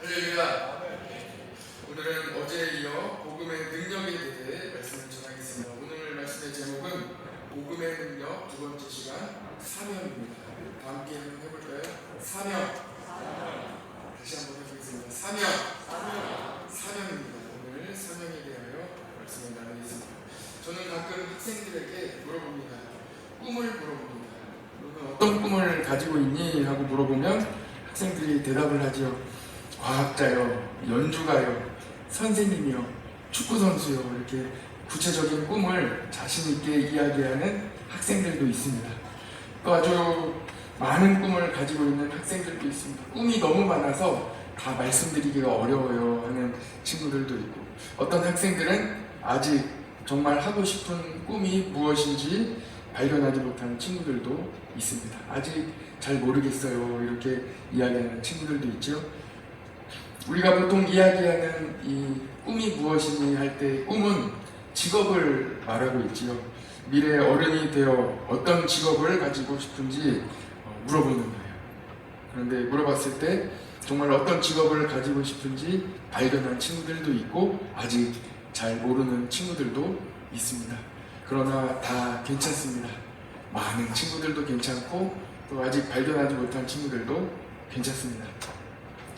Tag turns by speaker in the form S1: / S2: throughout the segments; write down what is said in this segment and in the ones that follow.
S1: 할렐루야. 오늘은 어제에 이어 복음의 능력에 대해 말씀을 전하겠습니다. 오늘 말씀의 제목은 복음의 능력 두 번째 시간 사명입니다. 다 함께 해볼까요? 사명. 다시 한번 해보겠습니다. 사명입니다. 오늘 사명에 대하여 말씀을 나누겠습니다. 저는 가끔 학생들에게 물어봅니다. 꿈을 물어봅니다. 너는 어떤 꿈을 가지고 있니? 하고 물어보면 학생들이 대답을 하지요. 과학자요, 연주가요, 선생님이요, 축구선수요, 이렇게 구체적인 꿈을 자신있게 이야기하는 학생들도 있습니다. 또 아주 많은 꿈을 가지고 있는 학생들도 있습니다. 꿈이 너무 많아서 다 말씀드리기가 어려워요 하는 친구들도 있고, 어떤 학생들은 아직 정말 하고 싶은 꿈이 무엇인지 발견하지 못하는 친구들도 있습니다. 아직 잘 모르겠어요 이렇게 이야기하는 친구들도 있죠. 우리가 보통 이야기하는 이 꿈이 무엇이니 할 때 꿈은 직업을 말하고 있지요. 미래 어른이 되어 어떤 직업을 가지고 싶은지 물어보는 거예요. 그런데 물어봤을 때 정말 어떤 직업을 가지고 싶은지 발견한 친구들도 있고 아직 잘 모르는 친구들도 있습니다. 그러나 다 괜찮습니다. 많은 친구들도 괜찮고 또 아직 발견하지 못한 친구들도 괜찮습니다.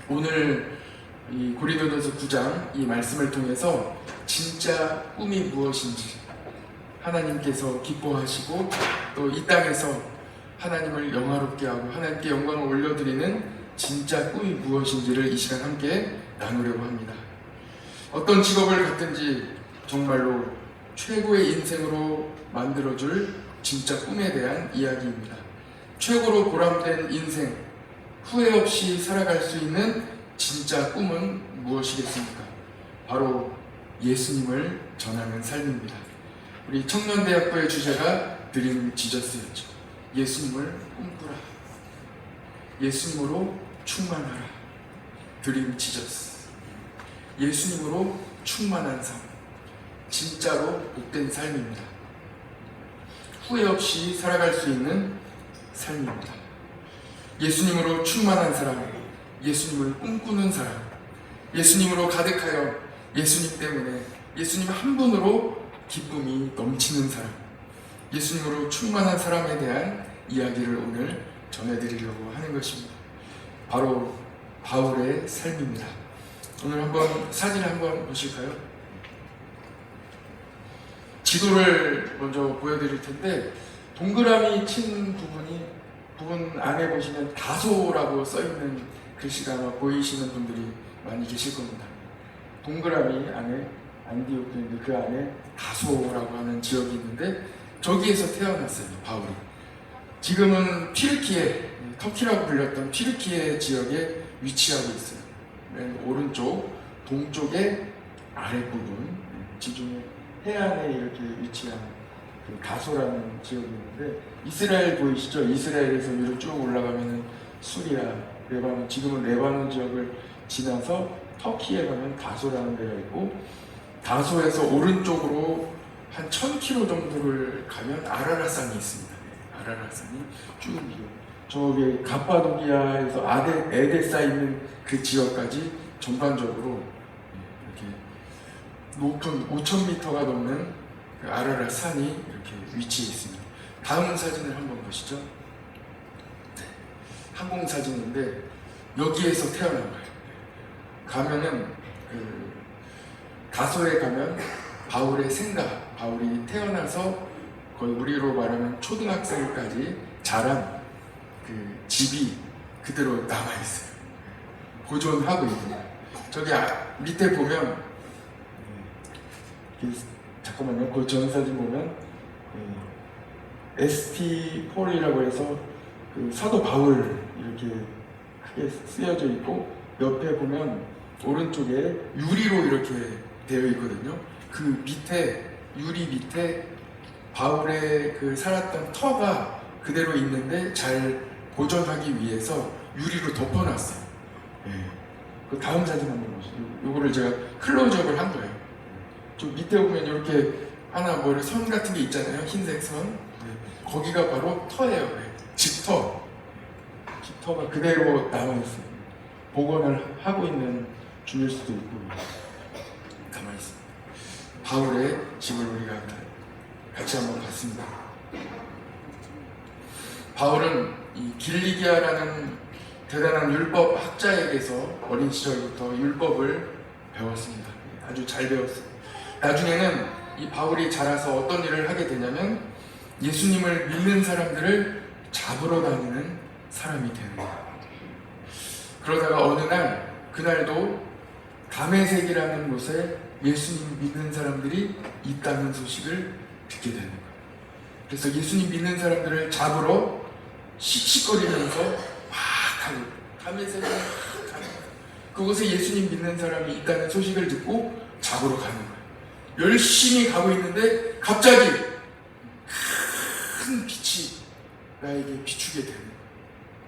S1: 오늘 이 고린도전서 9장 이 말씀을 통해서 진짜 꿈이 무엇인지, 하나님께서 기뻐하시고 또 이 땅에서 하나님을 영화롭게 하고 하나님께 영광을 올려드리는 진짜 꿈이 무엇인지를 이 시간 함께 나누려고 합니다. 어떤 직업을 갖든지 정말로 최고의 인생으로 만들어줄 진짜 꿈에 대한 이야기입니다. 최고로 보람된 인생, 후회 없이 살아갈 수 있는 진짜 꿈은 무엇이겠습니까? 바로 예수님을 전하는 삶입니다. 우리 청년대학부의 주제가 드림 지저스였죠. 예수님을 꿈꾸라. 예수님으로 충만하라. 드림 지저스. 예수님으로 충만한 삶. 진짜로 복된 삶입니다. 후회 없이 살아갈 수 있는 삶입니다. 예수님으로 충만한 사람, 예수님을 꿈꾸는 사람, 예수님으로 가득하여 예수님 때문에 예수님 한 분으로 기쁨이 넘치는 사람, 예수님으로 충만한 사람에 대한 이야기를 오늘 전해드리려고 하는 것입니다. 바로 바울의 삶입니다. 오늘 한번 사진 한번 보실까요? 지도를 먼저 보여드릴 텐데 동그라미 친 부분 안에 보시면 다소라고 써있는 글씨가 아마 보이시는 분들이 많이 계실 겁니다. 동그라미 안에 안디옥인데 그 안에 다소라고 하는 지역이 있는데 저기에서 태어났어요, 바울이. 지금은 튀르키예, 터키라고 불렸던 튀르키예 지역에 위치하고 있어요. 맨 오른쪽 동쪽의 아랫부분, 지중해 해안에 이렇게 위치한 그 다소라는 지역이 있는데, 이스라엘 보이시죠? 이스라엘에서 위로 쭉 올라가면 수리아, 레바논, 지금은 레바논 지역을 지나서 터키에 가면 다소라는 데가 있고, 다소에서 오른쪽으로 한 1000km 정도를 가면 아라랏산이 있습니다. 아라랏산이 쭉 저기 갑바도기아에서 에데사 있는 그 지역까지 전반적으로 이렇게 높은 5000m가 넘는 그 아라랏산이 이렇게 위치해 있습니다. 다음 사진을 한번 보시죠. 네. 항공 사진인데 여기에서 태어난 거예요. 가면은 그 다소에 가면 바울의 생각, 바울이 태어나서 거의 우리로 말하면 초등학생까지 자란 그 집이 그대로 남아 있어요. 보존하고 있습니다. 저기 밑에 보면 잠깐만요. 그 전 사진 보면 ST4이라고 해서 그 사도 바울 이렇게 크게 쓰여져 있고, 옆에 보면 오른쪽에 유리로 이렇게 되어 있거든요. 그 밑에 유리 밑에 바울의 그 살았던 터가 그대로 있는데 잘 보존하기 위해서 유리로 덮어놨어요. 그 다음 사진 한번 보시죠. 요거를 제가 클로즈업을 한 거예요. 저 밑에 보면 이렇게 하나 뭐 선 같은 게 있잖아요. 흰색 선. 거기가 바로 터예요. 집터. 집터가 그대로 남아있어요. 복원을 하고 있는 중일 수도 있고. 가만히 있습니다. 바울의 집을 우리가 같이 한번 봤습니다. 바울은 이 길리기아라는 대단한 율법 학자에게서 어린 시절부터 율법을 배웠습니다. 아주 잘 배웠어요. 나중에는 이 바울이 자라서 어떤 일을 하게 되냐면 예수님을 믿는 사람들을 잡으러 다니는 사람이 되는 거예요. 그러다가 어느 날, 그날도 다메섹이라는 곳에 예수님 믿는 사람들이 있다는 소식을 듣게 되는 거예요. 그래서 예수님 믿는 사람들을 잡으러 씩씩거리면서 막 가는 거예요. 다메섹에 막 가는 거예요. 그곳에 예수님 믿는 사람이 있다는 소식을 듣고 잡으러 가는 거예요. 열심히 가고 있는데 갑자기 큰 빛이 나에게 비추게 되는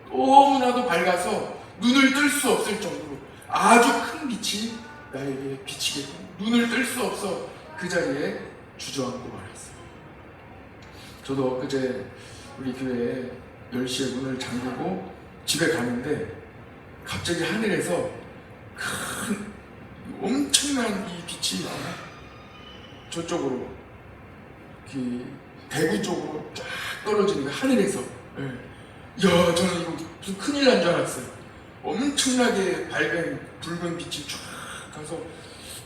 S1: 거예요. 너무나도 밝아서 눈을 뜰 수 없을 정도로 아주 큰 빛이 나에게 비치게 되고 눈을 뜰 수 없어 그 자리에 주저앉고 말았어요. 저도 엊그제 우리 교회에 10시에 문을 잠그고 집에 가는데 갑자기 하늘에서 큰 엄청난 이 빛이 저쪽으로 대구 쪽으로 쫙 떨어지는 거 하늘에서. 예. 야, 저는 이거 무슨 큰일 난 줄 알았어요. 엄청나게 밝은 붉은 빛이 쫙 가서,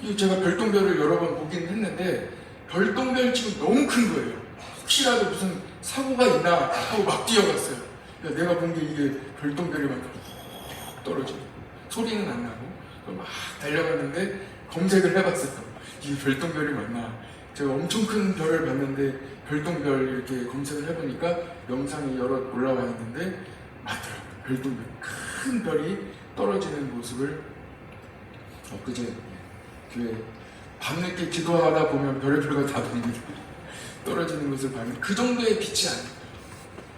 S1: 이거 제가 별똥별을 여러 번 보긴 했는데 별똥별 치고 너무 큰 거예요. 혹시라도 무슨 사고가 있나 하고 막 뛰어갔어요. 야, 내가 본 게 이게 별똥별이 막 떨어지고 소리는 안 나고 막 달려갔는데 검색을 해봤어요. 이게 별똥별이 맞나? 제가 엄청 큰 별을 봤는데 별똥별 이렇게 검색을 해보니까 영상이 여러 올라와 있는데 맞더라고요. 별똥별, 큰 별이 떨어지는 모습을 엊그제 교회 밤늦게 기도하다 보면 별의별거 다 보입니다. 떨어지는 것을 봤는데 그 정도의 빛이 아니에요.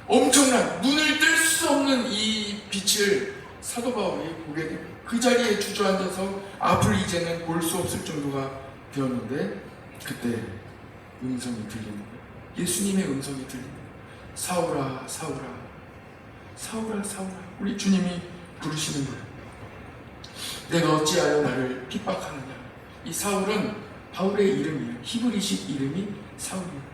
S1: 엄청난 눈을 뜰 수 없는 이 빛을 사도 바울이 보게 됩니다. 그 자리에 주저앉아서 앞을 이제는 볼 수 없을 정도가 되었는데 그때 음성이 들리는 거예요. 예수님의 음성이 들리는 거예요. 사울아, 사울아, 사울아, 사울아. 우리 주님이 부르시는 거예요. 내가 어찌하여 나를 핍박하느냐. 이 사울은 바울의 이름이에요. 히브리식 이름이 사울이에요.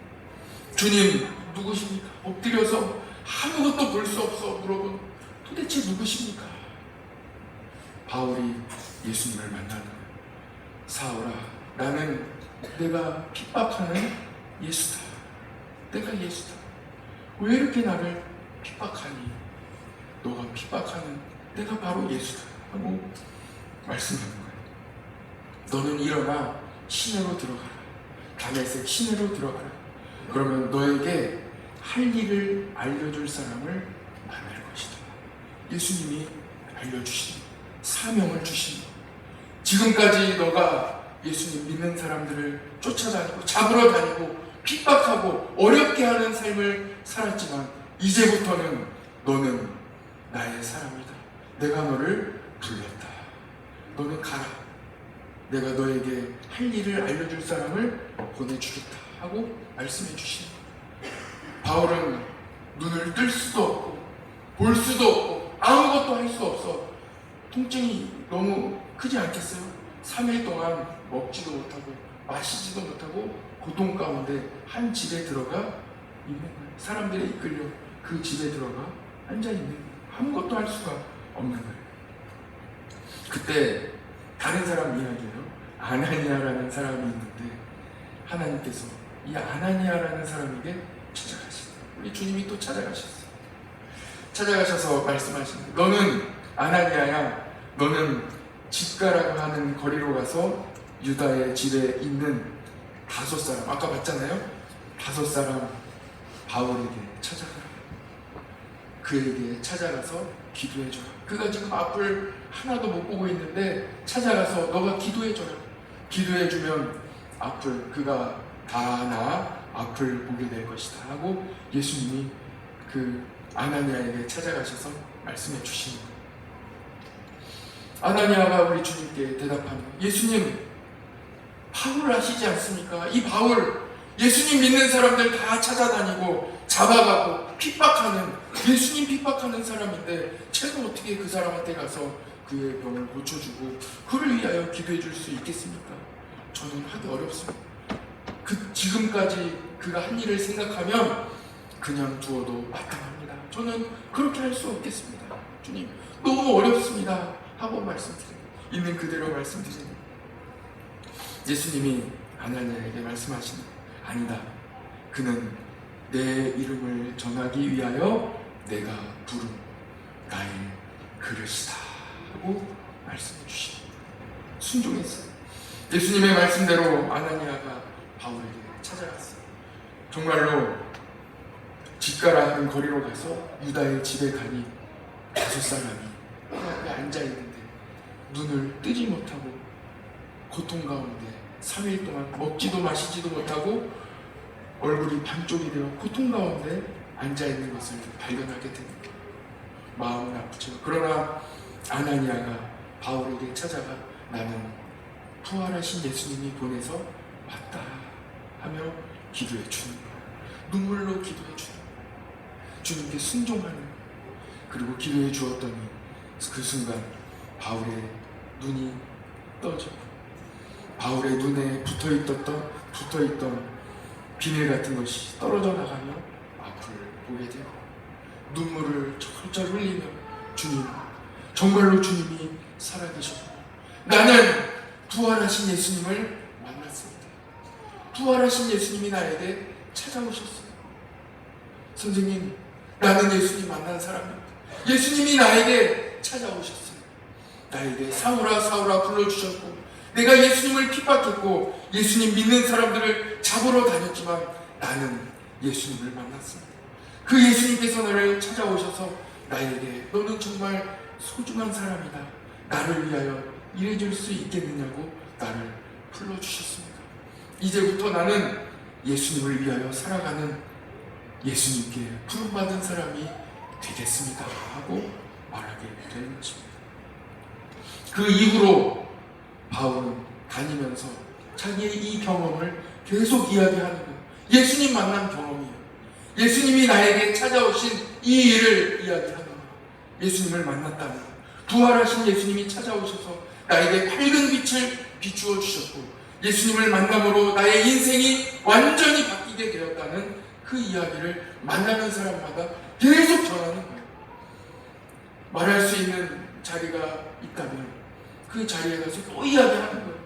S1: 주님 누구십니까? 엎드려서 아무것도 볼 수 없어 물어본 도대체 누구십니까? 바울이 예수님을 만나는 거예요. 사울아, 나는 내가 핍박하는 예수다. 내가 예수다. 왜 이렇게 나를 핍박하니? 너가 핍박하는 내가 바로 예수다 하고 말씀하는 거예요. 너는 일어나 시내로 들어가라. 다메섹 시내로 들어가라. 그러면 너에게 할 일을 알려줄 사람을 만날 것이다. 예수님이 알려주신 사명을 주신 것. 지금까지 너가 예수님 믿는 사람들을 쫓아다니고 잡으러 다니고 핍박하고 어렵게 하는 삶을 살았지만 이제부터는 너는 나의 사람이다. 내가 너를 불렀다. 너는 가라. 내가 너에게 할 일을 알려줄 사람을 보내주겠다 하고 말씀해 주신 거예요. 바울은 눈을 뜰 수도 없고 볼 수도 없고 아무것도 할 수 없어. 통증이 너무 크지 않겠어요? 3일 동안 먹지도 못하고 마시지도 못하고 고통 가운데 한 집에 들어가 있는 거예요. 사람들에 이끌려 그 집에 들어가 앉아 있는 거예요. 아무것도 할 수가 없는 거예요. 그때 다른 사람 이야기예요. 아나니아라는 사람이 있는데 하나님께서 이 아나니아라는 사람에게 찾아가셨어요. 우리 주님이 또 찾아가셨어요. 찾아가셔서 말씀하시는 거예요. 너는 아나니아야. 너는 집가라고 하는 거리로 가서 유다의 집에 있는 5사람, 아까 봤잖아요. 5사람 바울에게 찾아가라. 그에게 찾아가서 기도해줘라. 그가 지금 앞을 하나도 못 보고 있는데 찾아가서 너가 기도해줘라. 기도해주면 앞을 그가 다 나 앞을 보게 될 것이다 하고 예수님이 그 아나니아에게 찾아가셔서 말씀해 주시는 거예요. 아나니아가 우리 주님께 대답합니다. 예수님, 바울 아시지 않습니까? 이 바울, 예수님 믿는 사람들 다 찾아다니고 잡아가고 핍박하는, 예수님 핍박하는 사람인데 제가 어떻게 그 사람한테 가서 그의 병을 고쳐주고 그를 위하여 기도해 줄 수 있겠습니까? 저는 하기 어렵습니다. 지금까지 그가 한 일을 생각하면 그냥 두어도 마땅합니다. 저는 그렇게 할 수 없겠습니다. 주님, 너무 어렵습니다 하고 말씀드립니다. 있는 그대로 말씀드립니다. 예수님이 아나니아에게 말씀하시는, 아니다, 그는 내 이름을 전하기 위하여 내가 부른 나의 그릇이다 하고 말씀해 주십니다. 순종했어요. 예수님의 말씀대로 아나니아가 바울에게 찾아갔어요. 정말로 집가라 하는 거리로 가서 유다의 집에 가니 5사람이 그 앞에 앉아있는데 눈을 뜨지 못하고 고통 가운데 3일 동안 먹지도 마시지도 못하고 얼굴이 반쪽이 되어 고통 가운데 앉아있는 것을 발견하게 됩니다. 마음은 아프죠. 그러나 아나니아가 바울에게 찾아가 나는 부활하신 예수님이 보내서 왔다 하며 기도해 주는 거예요. 눈물로 기도해 주는 거예요. 주님께 순종하는 거예요. 그리고 기도해 주었더니 그 순간 바울의 눈이 떠지고 바울의 눈에 붙어있던 비늘 같은 것이 떨어져 나가며 앞을 보게 되고 눈물을 철철 흘리며 주님, 정말로 주님이 살아계셨고 나는 부활하신 예수님을 만났습니다. 부활하신 예수님이 나에게 찾아오셨어요. 선생님, 나는 예수님 만난 사람입니다. 예수님이 나에게 찾아오셨어요. 나에게 사울아 사울아 불러주셨고 내가 예수님을 핍박했고 예수님 믿는 사람들을 잡으러 다녔지만 나는 예수님을 만났습니다. 그 예수님께서 나를 찾아오셔서 나에게 너는 정말 소중한 사람이다, 나를 위하여 일해줄 수 있겠느냐고 나를 불러주셨습니다. 이제부터 나는 예수님을 위하여 살아가는 예수님께 부름받은 사람이 되겠습니다 하고 말하게 되는 것입니다. 그 이후로 바울은 다니면서 자기의 이 경험을 계속 이야기하는 거예요. 예수님 만난 경험이에요. 예수님이 나에게 찾아오신 이 일을 이야기하는 거예요. 예수님을 만났다는 거예요. 부활하신 예수님이 찾아오셔서 나에게 밝은 빛을 비추어 주셨고 예수님을 만남으로 나의 인생이 완전히 바뀌게 되었다는 그 이야기를 만나는 사람마다 계속 전하는 거예요. 말할 수 있는 자리가 있다면 그 자리에 가서 또 이야기하는 거예요.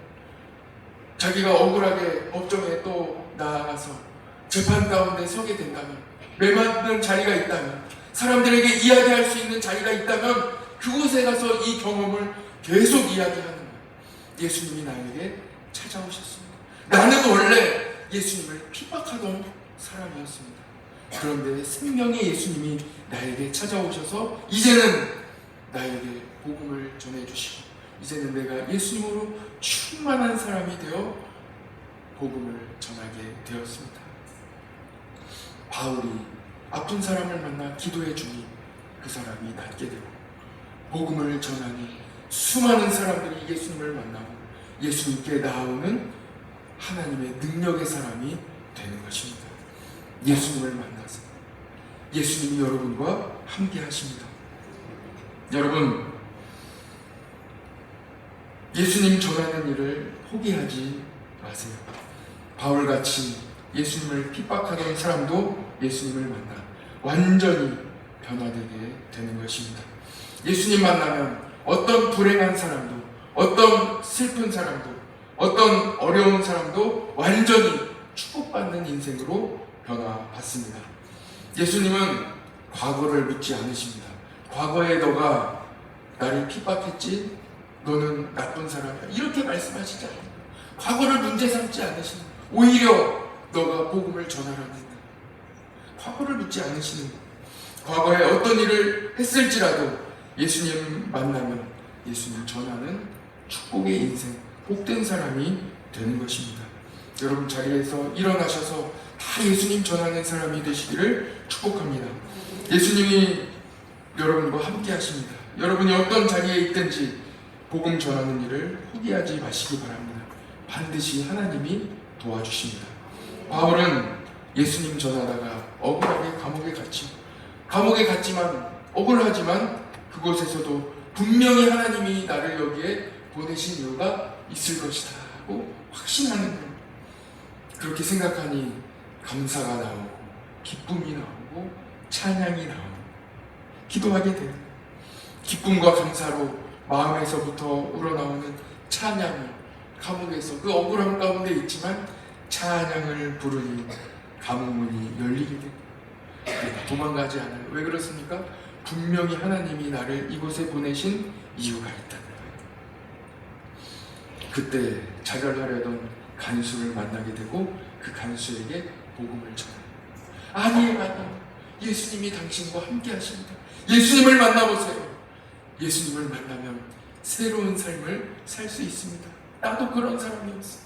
S1: 자기가 억울하게 법정에 또 나아가서 재판 가운데 서게 된다면, 메맞는 자리가 있다면, 사람들에게 이야기할 수 있는 자리가 있다면 그곳에 가서 이 경험을 계속 이야기하는 거예요. 예수님이 나에게 찾아오셨습니다. 나는 원래 예수님을 핍박하던 사람이었습니다. 그런데 생명의 예수님이 나에게 찾아오셔서 이제는 나에게 복음을 전해주시고 이제는 내가 예수님으로 충만한 사람이 되어 복음을 전하게 되었습니다. 바울이 아픈 사람을 만나 기도해 주니 그 사람이 낫게 되고 복음을 전하니 수많은 사람들이 예수님을 만나고 예수님께 나오는 하나님의 능력의 사람이 되는 것입니다. 예수님을 만나서 예수님이 여러분과 함께 하십니다. 여러분, 예수님 전하는 일을 포기하지 마세요. 바울같이 예수님을 핍박하던 사람도 예수님을 만나 완전히 변화되게 되는 것입니다. 예수님 만나면 어떤 불행한 사람도, 어떤 슬픈 사람도, 어떤 어려운 사람도 완전히 축복받는 인생으로 변화받습니다. 예수님은 과거를 묻지 않으십니다. 과거에 너가 나를 핍박했지? 너는 나쁜 사람이야. 이렇게 말씀하시지 않아요. 과거를 문제 삼지 않으시는 거예요. 오히려 너가 복음을 전하라는 거예요. 과거를 묻지 않으시는 거예요. 과거에 어떤 일을 했을지라도 예수님 만나면 예수님 전하는 축복의 인생, 복된 사람이 되는 것입니다. 여러분 자리에서 일어나셔서 다 예수님 전하는 사람이 되시기를 축복합니다. 예수님이 여러분과 함께 하십니다. 여러분이 어떤 자리에 있든지 복음 전하는 일을 포기하지 마시기 바랍니다. 반드시 하나님이 도와주십니다. 바울은 예수님 전하다가 억울하게 감옥에 갇히고 감옥에 갔지만 억울하지만 그곳에서도 분명히 하나님이 나를 여기에 보내신 이유가 있을 것이다 하고 확신하는 거예요. 그렇게 생각하니 감사가 나오고 기쁨이 나오고 찬양이 나오고 기도하게 돼요. 기쁨과 감사로 마음에서부터 우러나오는 찬양을 감옥에서 그 억울함 가운데 있지만 찬양을 부르니 감옥문이 열리게 돼요. 도망가지 않아요. 왜 그렇습니까? 분명히 하나님이 나를 이곳에 보내신 이유가 있다는 거예요. 그때 자결하려던 간수를 만나게 되고 그 간수에게 복음을 전해요. 아니에요, 아니에요. 예수님이 당신과 함께 하십니다. 예수님을 만나보세요. 예수님을 만나면 새로운 삶을 살 수 있습니다. 나도 그런 사람이었어.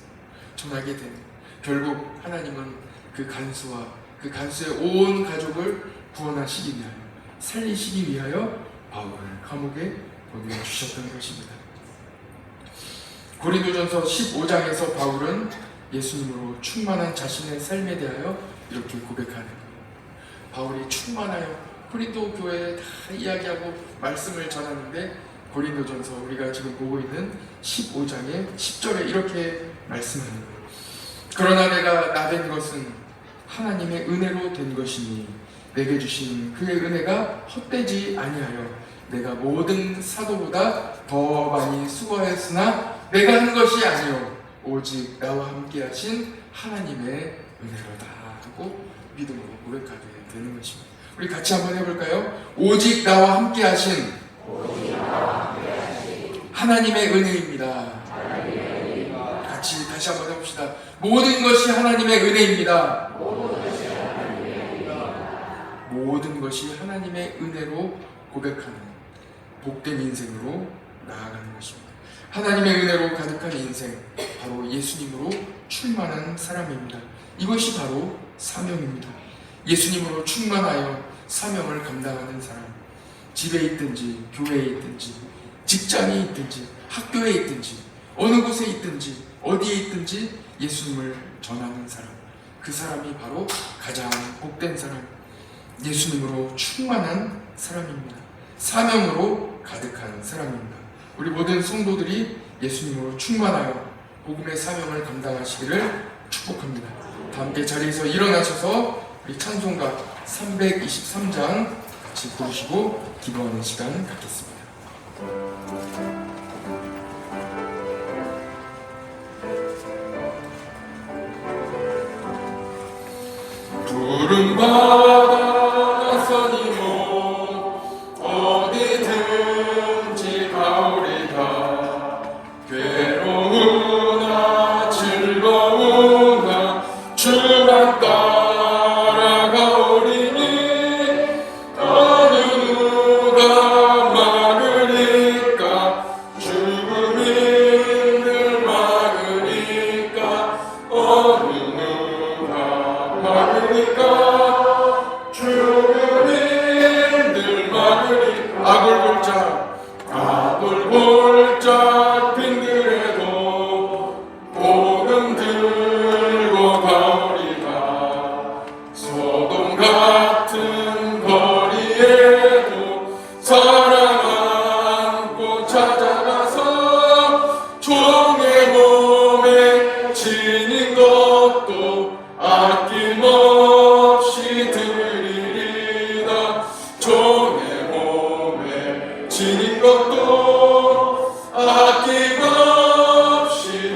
S1: 전하게 되는. 결국 하나님은 그 간수와 그 간수의 온 가족을 구원하시기 위하여, 살리시기 위하여 바울을 감옥에 보내주셨던 것입니다. 고린도전서 15장에서 바울은 예수님으로 충만한 자신의 삶에 대하여 이렇게 고백하는 거예요. 바울이 충만하여 고린도 교회에 다 이야기하고 말씀을 전하는데, 고린도전서 우리가 지금 보고 있는 15장의 10절에 이렇게 말씀하는 거예요. 그러나 내가 나된 것은 하나님의 은혜로 된 것이니 내게 주신 그의 은혜가 헛되지 아니하여 내가 모든 사도보다 더 많이 수고하였으나 내가 한 것이 아니요 오직 나와 함께 하신 하나님의 은혜로다 하고 믿음으로 고백하게 되는 것입니다. 우리 같이 한번 해볼까요? 오직 나와 함께 하신 하나님의 은혜입니다. 같이 다시 한번 해봅시다. 모든 것이 하나님의 은혜입니다. 모든 것이 하나님의 은혜로 고백하는 복된 인생으로 나아가는 것입니다. 하나님의 은혜로 가득한 인생, 바로 예수님으로 충만한 사람입니다. 이것이 바로 사명입니다. 예수님으로 충만하여 사명을 감당하는 사람, 집에 있든지 교회에 있든지 직장에 있든지 학교에 있든지 어느 곳에 있든지 어디에 있든지 예수님을 전하는 사람, 그 사람이 바로 가장 복된 사람, 예수님으로 충만한 사람입니다. 사명으로 가득한 사람입니다. 우리 모든 성도들이 예수님으로 충만하여 복음의 사명을 감당하시기를 축복합니다. 다 함께 자리에서 일어나셔서 우리 찬송가 323장 같이 부르시고 기도하는 시간 갖겠습니다. 푸른 바다 낯선 이곳 어디든지 가오리다. 괴로우나 즐거우나 주만 따라가오리니 어느 누가 막으리까. 죽음이 늘 막으리까. 어느 누가 막으리까. 죽음이 늘 막으리까. 아굴골짝 빈들에도 복음 들고 가오리다. 소돔 같은 거리에도 사랑 안고 찾아가서 종의 몸에 지닌 것도 아낌없이 드리리다. 종의 몸에 지닌 것도 아낌없이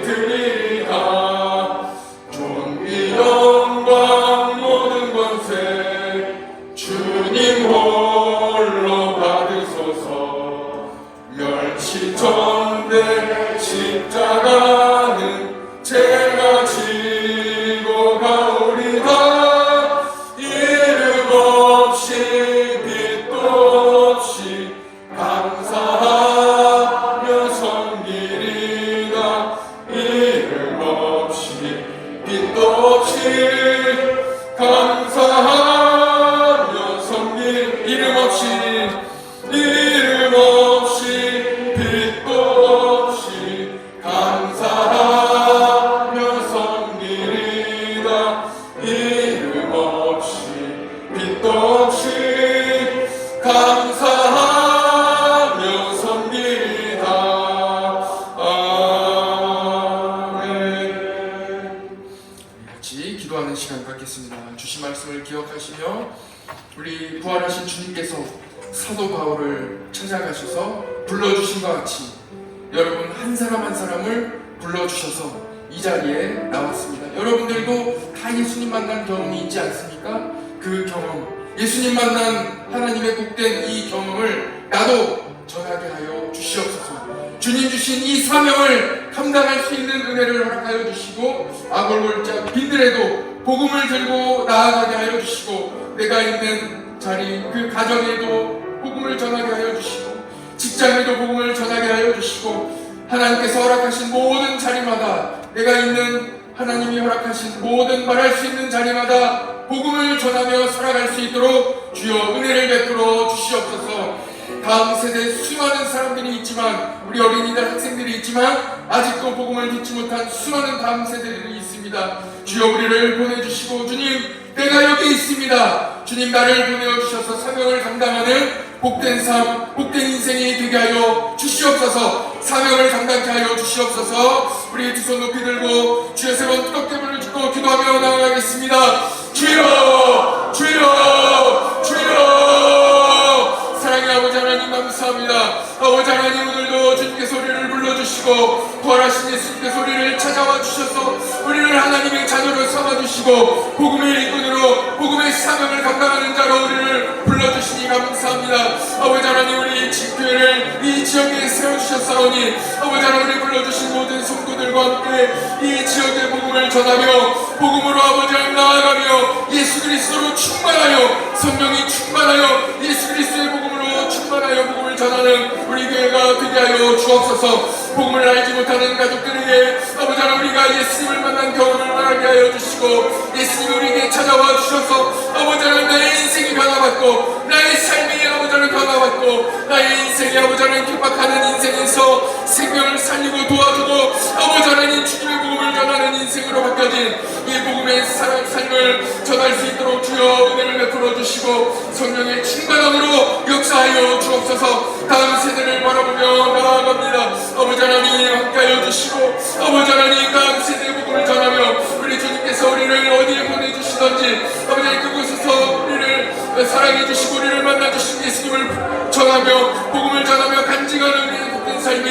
S1: 드리리다. 존귀 영광 모든 권세 주님 홀로 받으소서. 멸시천대 십자가는 제가 지고 가오리다. 이름 없이 빛도 없이 감사하며 섬기리다. 이름 없이 빛도 없이 감사하며 섬길. 이름 없이 빛도 없이 감사하며 사도 바울을 찾아가셔서 불러주신 것 같이 여러분 한 사람 한 사람을 불러주셔서 이 자리에 나왔습니다. 여러분들도 다 예수님 만난 경험이 있지 않습니까? 그 경험, 예수님 만난 하나님의 복된 이 경험을 나도 전하게 하여 주시옵소서. 주님 주신 이 사명을 감당할 수 있는 은혜를 허락하여 주시고 아골골짝 빈들에도 복음을 들고 나아가게 하여 주시고 내가 있는 자리 그 가정에도 복음을 전하게 하여 주시고 직장에도 복음을 전하게 하여 주시고 하나님께서 허락하신 모든 자리마다 내가 있는 하나님이 허락하신 모든 말할 수 있는 자리마다 복음을 전하며 살아갈 수 있도록 주여 은혜를 베풀어 주시옵소서. 다음 세대에 수많은 사람들이 있지만 우리 어린이들 학생들이 있지만 아직도 복음을 듣지 못한 수많은 다음 세대들이 있습니다. 주여 우리를 보내주시고 주님 내가 여기 있습니다. 주님 나를 보내주셔서 사명을 감당하는 복된 삶, 복된 인생이 되게 하여 주시옵소서. 사명을 감당케 하여 주시옵소서. 우리 두 손 높이 들고 주여 세 번 뜨겁게 불러주고 기도하며 나아가겠습니다. 주여 주여 주여 사랑의 아버지 하나님 감사합니다. 아버지 하나님 오늘도 주님께서 우리를 불러주시고 부활하신 예수님께서 우리를 찾아와 주셔서 우리를 하나님의 자녀로 삼아주시고 복음의 일꾼으로 복음의 사명을 감당하는 자로 우리를 불러주시니 감사합니다. 아버지 하나님 우리 지교회를 이 지역에 세워주셨사오니 아버지 하나님 우리 불러주신 모든 성도들과 함께 이 지역의 복음을 전하며 복음으로 아버지 하나님 나아가며 예수 그리스도로 충만하여 성령이 충만하여 예수 그리스도의 복음으로 충만하여 복음을 전하는 우리 교회가 되게 하여 주옵소서. 복음을 알지 못하는 가족들에게 아버지 하나님 우리가 예수님을 만난 경험을 말하게 하여 주시고 예수님이 우리에게 찾아와 주셔서 아버지 하나님 나의 인생이 변화받고 나의 삶이 아버지 하나님 변화받고 나의 인생이 아버지 하나님 핍박하는 인생에서 생명을 살리고 도와주고 아버지 하나님 주님의 복음을 전하는 인생으로 바뀌어진 이 복음의 삶을 전할 수 있도록 주여 은혜를 베풀어 주시고 성령의 충만함으로 역사하여 주옵소서. 다음 세대를 바라보며 나아갑니다. 아버지 하나님 함께하여 주시고 아버지 하나님 다음 세대의 복음을 전하며 우리 주님께서 우리를 어디에 보내주시던지 아버지 하나님 그곳에서 우리를 사랑해 주시고 우리를 만나 주신 예수님을 전하며 복음을 전하며 간직하는 우리의 복된 삶이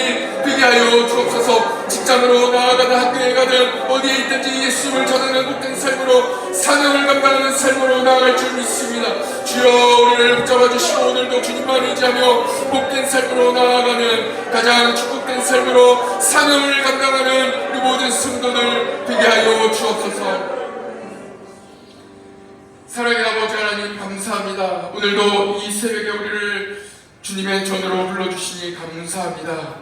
S1: 되게 하여 주옵소서. 직장으로 나아가든 학교에 가든 어디에 있든지 예수님을 전하는 복된 삶으로 사명을 감당하는 삶으로 나아갈 줄 믿습니다. 주여 우리를 붙잡아 주시고 오늘도 주님만 의지하며 복된 삶으로 나아가는 가장 축복된 삶으로 사명을 감당하는 우리 모든 성도들 되게 하여 주옵소서. 사랑의 아버지 하나님 감사합니다. 오늘도 이 새벽에 우리를 주님의 전으로 불러주시니 감사합니다.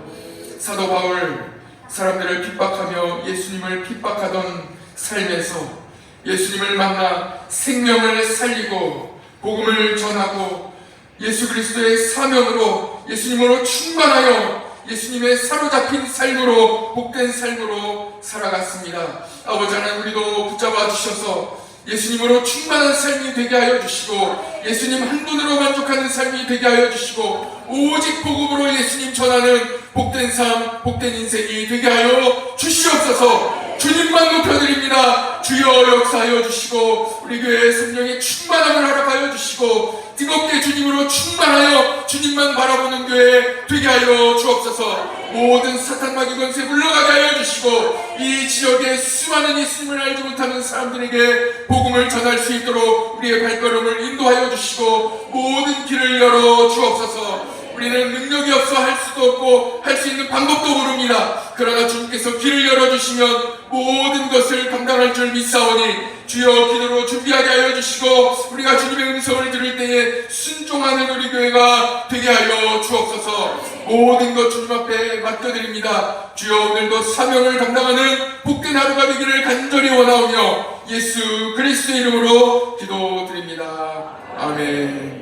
S1: 사도 바울 사람들을 핍박하며 예수님을 핍박하던 삶에서 예수님을 만나 생명을 살리고 복음을 전하고 예수 그리스도의 사명으로 예수님으로 충만하여 예수님의 사로잡힌 삶으로 복된 삶으로 살아갔습니다. 아버지 하나님 우리도 붙잡아 주셔서 예수님으로 충만한 삶이 되게 하여 주시고 예수님 한 분으로 만족하는 삶이 되게 하여 주시고 오직 복음으로 예수님 전하는 복된 삶, 복된 인생이 되게 하여 주시옵소서. 주님만 높여드립니다. 주여 역사하여 주시고 우리 교회의 성령의 충만함을 허락하여 주시고 뜨겁게 주님으로 충만하여 주님만 바라보는 교회 되게 하여 주옵소서. 모든 사탄 마귀 권세 물러가게 하여 주시고 이 지역에 수많은 예수님을 알지 못하는 사람들에게 복음을 전할 수 있도록 우리의 발걸음을 인도하여 주시고 모든 길을 열어 주옵소서. 우리는 능력이 없어 할 수도 없고 할 수 있는 방법도 모릅니다. 그러나 주님께서 길을 열어주시면 모든 것을 감당할 줄 믿사오니 주여 기도로 준비하게 하여 주시고 우리가 주님의 음성을 들을 때에 순종하는 우리 교회가 되게 하여 주옵소서. 모든 것 주님 앞에 맡겨드립니다. 주여 오늘도 사명을 감당하는 복된 하루가 되기를 간절히 원하오며 예수 그리스도의 이름으로 기도드립니다. 아멘.